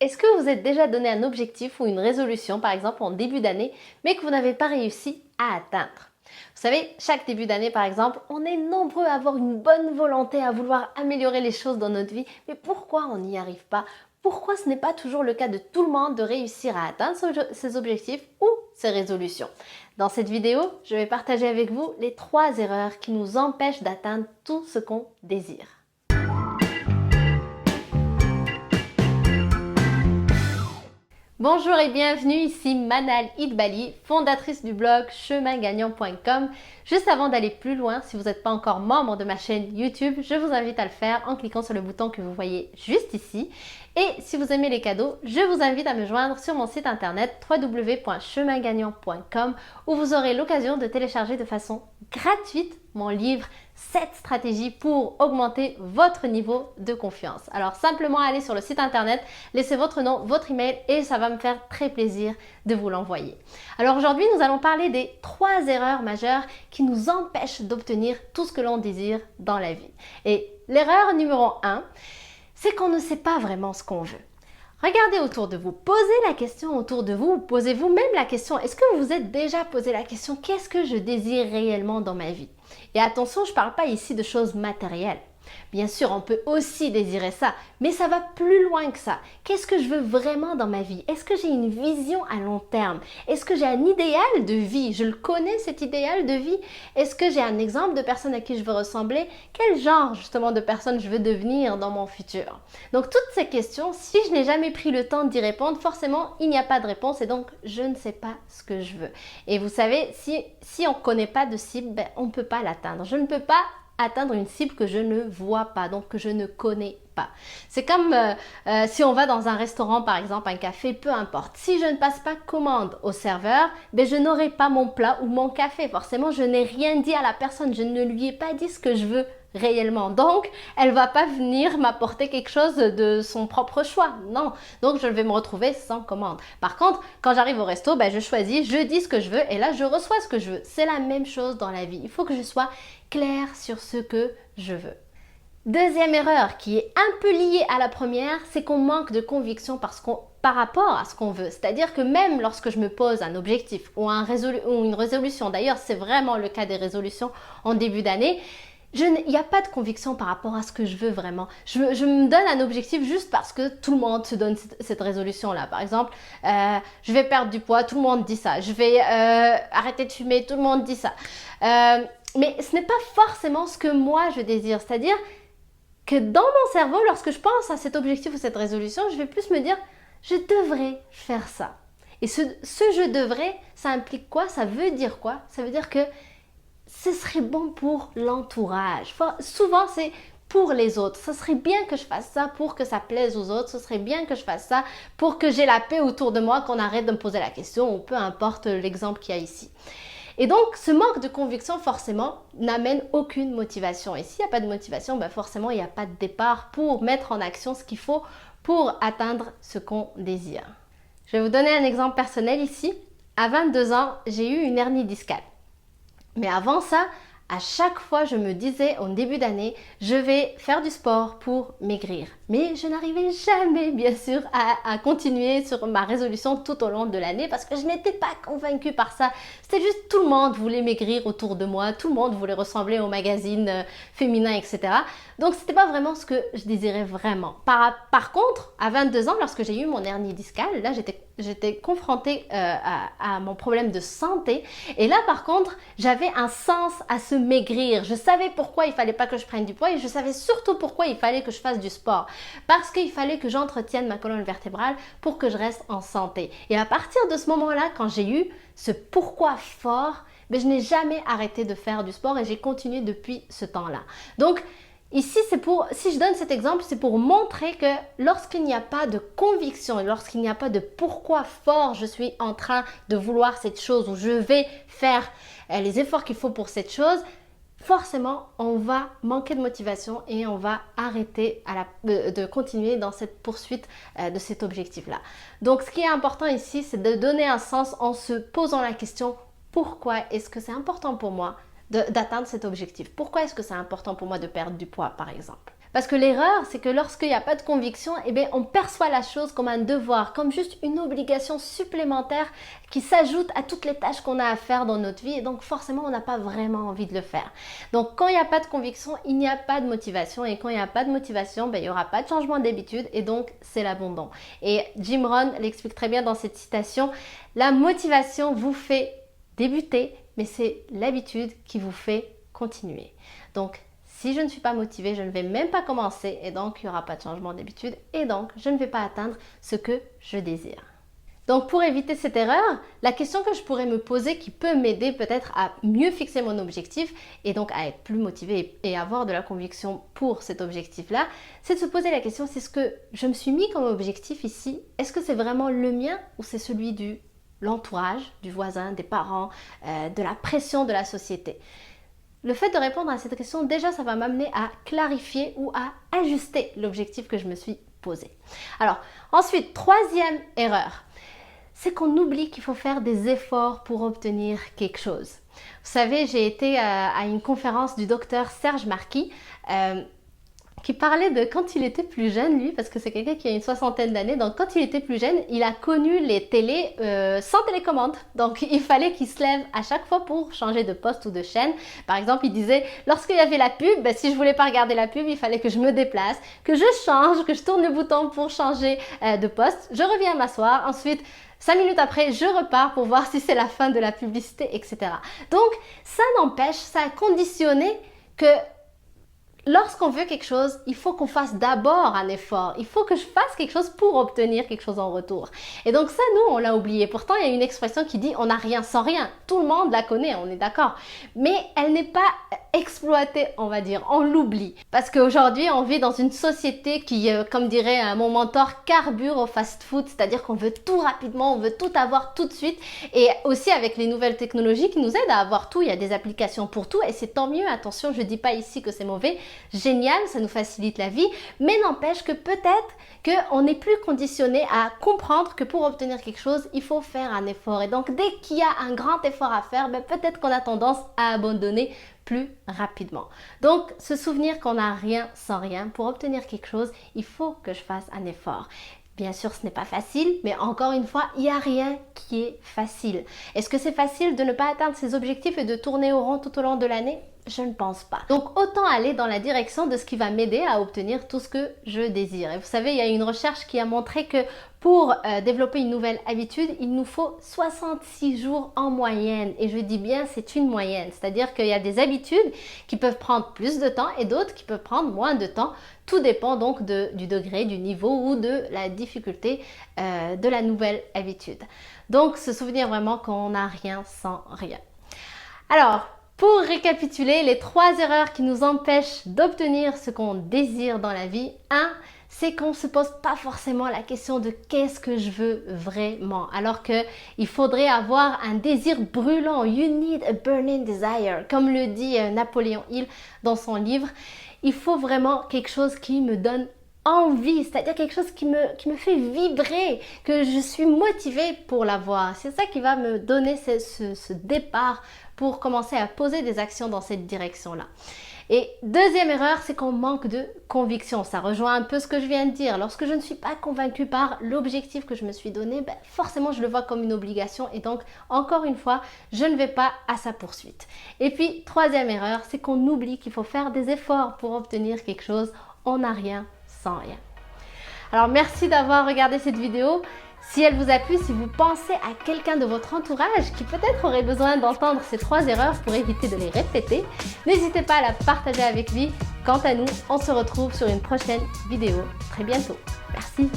Est-ce que vous êtes déjà donné un objectif ou une résolution, par exemple en début d'année, mais que vous n'avez pas réussi à atteindre? Vous savez, chaque début d'année, par exemple, on est nombreux à avoir une bonne volonté, à vouloir améliorer les choses dans notre vie, mais pourquoi on n'y arrive pas? Pourquoi ce n'est pas toujours le cas de tout le monde de réussir à atteindre ses objectifs ou ses résolutions? Dans cette vidéo, je vais partager avec vous les 3 erreurs qui nous empêchent d'atteindre tout ce qu'on désire. Bonjour et bienvenue, ici Manal Idbali, fondatrice du blog chemingagnant.com. Juste avant d'aller plus loin, si vous n'êtes pas encore membre de ma chaîne YouTube, je vous invite à le faire en cliquant sur le bouton que vous voyez juste ici. Et si vous aimez les cadeaux, je vous invite à me joindre sur mon site internet www.chemingagnant.com où vous aurez l'occasion de télécharger de façon gratuite mon livre 7 stratégies pour augmenter votre niveau de confiance. Alors simplement allez sur le site internet, laissez votre nom, votre email et ça va me faire très plaisir de vous l'envoyer. Alors aujourd'hui, nous allons parler des 3 erreurs majeures qui nous empêchent d'obtenir tout ce que l'on désire dans la vie. Et l'erreur numéro 1, c'est qu'on ne sait pas vraiment ce qu'on veut. Regardez autour de vous, posez la question autour de vous, posez-vous même la question, est-ce que vous vous êtes déjà posé la question, qu'est-ce que je désire réellement dans ma vie? Et attention, je ne parle pas ici de choses matérielles. Bien sûr, on peut aussi désirer ça, mais ça va plus loin que ça. Qu'est-ce que je veux vraiment dans ma vie? Est-ce que j'ai une vision à long terme? Est-ce que j'ai un idéal de vie? Je le connais, cet idéal de vie? Est-ce que j'ai un exemple de personne à qui je veux ressembler? Quel genre justement de personne je veux devenir dans mon futur? Donc toutes ces questions, si je n'ai jamais pris le temps d'y répondre, forcément il n'y a pas de réponse et donc je ne sais pas ce que je veux. Et vous savez, si on ne connaît pas de cible, on ne peut pas l'atteindre. Je ne peux pas atteindre une cible que je ne vois pas, donc que je ne connais pas. C'est comme si on va dans un restaurant, par exemple, un café, peu importe. Si je ne passe pas commande au serveur, je n'aurai pas mon plat ou mon café. Forcément, je n'ai rien dit à la personne, je ne lui ai pas dit ce que je veux réellement. Donc, elle va pas venir m'apporter quelque chose de son propre choix. Non. Donc, je vais me retrouver sans commande. Par contre, quand j'arrive au resto, je choisis, je dis ce que je veux et là, je reçois ce que je veux. C'est la même chose dans la vie. Il faut que je sois claire sur ce que je veux. Deuxième erreur qui est un peu liée à la première, c'est qu'on manque de conviction par rapport à ce qu'on veut. C'est-à-dire que même lorsque je me pose un objectif ou une résolution, d'ailleurs c'est vraiment le cas des résolutions en début d'année, il n'y a pas de conviction par rapport à ce que je veux vraiment. Je me donne un objectif juste parce que tout le monde se donne cette résolution-là. Par exemple, je vais perdre du poids, tout le monde dit ça. Je vais arrêter de fumer, tout le monde dit ça. Mais ce n'est pas forcément ce que moi je désire. C'est-à-dire que dans mon cerveau, lorsque je pense à cet objectif ou cette résolution, je vais plus me dire « je devrais faire ça ». Et ce « je devrais », ça implique quoi? Ça veut dire quoi? Ça veut dire que ce serait bon pour l'entourage. Souvent, c'est pour les autres. Ce serait bien que je fasse ça pour que ça plaise aux autres. Ce serait bien que je fasse ça pour que j'ai la paix autour de moi, qu'on arrête de me poser la question ou peu importe l'exemple qu'il y a ici. Et donc, ce manque de conviction, forcément, n'amène aucune motivation. Et s'il n'y a pas de motivation, forcément, il n'y a pas de départ pour mettre en action ce qu'il faut pour atteindre ce qu'on désire. Je vais vous donner un exemple personnel ici. À 22 ans, j'ai eu une hernie discale. Mais avant ça, à chaque fois, je me disais en début d'année, je vais faire du sport pour maigrir. Mais je n'arrivais jamais, bien sûr, à continuer sur ma résolution tout au long de l'année parce que je n'étais pas convaincue par ça. C'était juste tout le monde voulait maigrir autour de moi, tout le monde voulait ressembler aux magazines féminins, etc. Donc, c'était pas vraiment ce que je désirais vraiment. Par contre, à 22 ans, lorsque j'ai eu mon hernie discale, là, j'étais confrontée à mon problème de santé. Et là, par contre, j'avais un sens à se maigrir. Je savais pourquoi il fallait pas que je prenne du poids et je savais surtout pourquoi il fallait que je fasse du sport. Parce qu'il fallait que j'entretienne ma colonne vertébrale pour que je reste en santé. Et à partir de ce moment-là, quand j'ai eu ce pourquoi fort, je n'ai jamais arrêté de faire du sport et j'ai continué depuis ce temps-là. Donc, ici, si je donne cet exemple, c'est pour montrer que lorsqu'il n'y a pas de conviction, lorsqu'il n'y a pas de pourquoi fort je suis en train de vouloir cette chose ou je vais faire les efforts qu'il faut pour cette chose, forcément, on va manquer de motivation et on va arrêter de continuer dans cette poursuite de cet objectif-là. Donc, ce qui est important ici, c'est de donner un sens en se posant la question « Pourquoi est-ce que c'est important pour moi d'atteindre cet objectif? Pourquoi est-ce que c'est important pour moi de perdre du poids, par exemple ?» Parce que l'erreur, c'est que lorsqu'il n'y a pas de conviction, eh bien, on perçoit la chose comme un devoir, comme juste une obligation supplémentaire qui s'ajoute à toutes les tâches qu'on a à faire dans notre vie. Et donc, forcément, on n'a pas vraiment envie de le faire. Donc, quand il n'y a pas de conviction, il n'y a pas de motivation. Et quand il n'y a pas de motivation, ben, il n'y aura pas de changement d'habitude. Et donc, c'est l'abandon. Et Jim Rohn l'explique très bien dans cette citation. La motivation vous fait débuter, mais c'est l'habitude qui vous fait continuer. Donc, si je ne suis pas motivée, je ne vais même pas commencer et donc il n'y aura pas de changement d'habitude et donc je ne vais pas atteindre ce que je désire. Donc pour éviter cette erreur, la question que je pourrais me poser qui peut m'aider peut-être à mieux fixer mon objectif et donc à être plus motivée et avoir de la conviction pour cet objectif-là, c'est de se poser la question, c'est ce que je me suis mis comme objectif ici, est-ce que c'est vraiment le mien ou c'est celui de l'entourage, du voisin, des parents, de la pression de la société? Le fait de répondre à cette question, déjà, ça va m'amener à clarifier ou à ajuster l'objectif que je me suis posé. Alors, ensuite, troisième erreur, c'est qu'on oublie qu'il faut faire des efforts pour obtenir quelque chose. Vous savez, j'ai été à une conférence du docteur Serge Marquis, qui parlait de quand il était plus jeune, lui, parce que c'est quelqu'un qui a une soixantaine d'années, donc quand il était plus jeune, il a connu les télés sans télécommande. Donc il fallait qu'il se lève à chaque fois pour changer de poste ou de chaîne. Par exemple, il disait, lorsqu'il y avait la pub, ben, si je voulais pas regarder la pub, il fallait que je me déplace, que je change, que je tourne le bouton pour changer de poste. Je reviens m'asseoir, ensuite 5 minutes après, je repars pour voir si c'est la fin de la publicité, etc. Donc ça n'empêche, ça a conditionné que lorsqu'on veut quelque chose, il faut qu'on fasse d'abord un effort. Il faut que je fasse quelque chose pour obtenir quelque chose en retour. Et donc ça, nous, on l'a oublié. Pourtant, il y a une expression qui dit « on n'a rien sans rien ». Tout le monde la connaît, on est d'accord. Mais elle n'est pas exploitée, on va dire. On l'oublie. Parce qu'aujourd'hui, on vit dans une société qui, comme dirait mon mentor, carbure au fast-food. C'est-à-dire qu'on veut tout rapidement, on veut tout avoir tout de suite. Et aussi avec les nouvelles technologies qui nous aident à avoir tout. Il y a des applications pour tout et c'est tant mieux. Attention, je ne dis pas ici que c'est mauvais. Génial, ça nous facilite la vie, mais n'empêche que peut-être qu'on n'est plus conditionné à comprendre que pour obtenir quelque chose, il faut faire un effort. Et donc, dès qu'il y a un grand effort à faire, ben, peut-être qu'on a tendance à abandonner plus rapidement. Donc, se souvenir qu'on n'a rien sans rien. Pour obtenir quelque chose, il faut que je fasse un effort. Bien sûr, ce n'est pas facile, mais encore une fois, il n'y a rien qui est facile. Est-ce que c'est facile de ne pas atteindre ses objectifs et de tourner au rond tout au long de l'année? Je ne pense pas. Donc autant aller dans la direction de ce qui va m'aider à obtenir tout ce que je désire. Et vous savez, il y a une recherche qui a montré que pour développer une nouvelle habitude, il nous faut 66 jours en moyenne. Et je dis bien, c'est une moyenne. C'est-à-dire qu'il y a des habitudes qui peuvent prendre plus de temps et d'autres qui peuvent prendre moins de temps. Tout dépend donc du degré, du niveau ou de la difficulté de la nouvelle habitude. Donc se souvenir vraiment qu'on n'a rien sans rien. Alors, pour récapituler, les 3 erreurs qui nous empêchent d'obtenir ce qu'on désire dans la vie. 1, c'est qu'on ne se pose pas forcément la question de qu'est-ce que je veux vraiment. Alors qu'il faudrait avoir un désir brûlant. You need a burning desire. Comme le dit Napoléon Hill dans son livre, il faut vraiment quelque chose qui me donne envie, c'est-à-dire quelque chose qui me fait vibrer, que je suis motivée pour l'avoir. C'est ça qui va me donner ce départ pour commencer à poser des actions dans cette direction-là. Et deuxième erreur, c'est qu'on manque de conviction. Ça rejoint un peu ce que je viens de dire. Lorsque je ne suis pas convaincue par l'objectif que je me suis donné, ben forcément je le vois comme une obligation et donc encore une fois, je ne vais pas à sa poursuite. Et puis troisième erreur, c'est qu'on oublie qu'il faut faire des efforts pour obtenir quelque chose. On n'a rien sans rien. Alors merci d'avoir regardé cette vidéo. Si elle vous a plu, si vous pensez à quelqu'un de votre entourage qui peut-être aurait besoin d'entendre ces 3 erreurs pour éviter de les répéter, n'hésitez pas à la partager avec lui. Quant à nous, on se retrouve sur une prochaine vidéo très bientôt. Merci.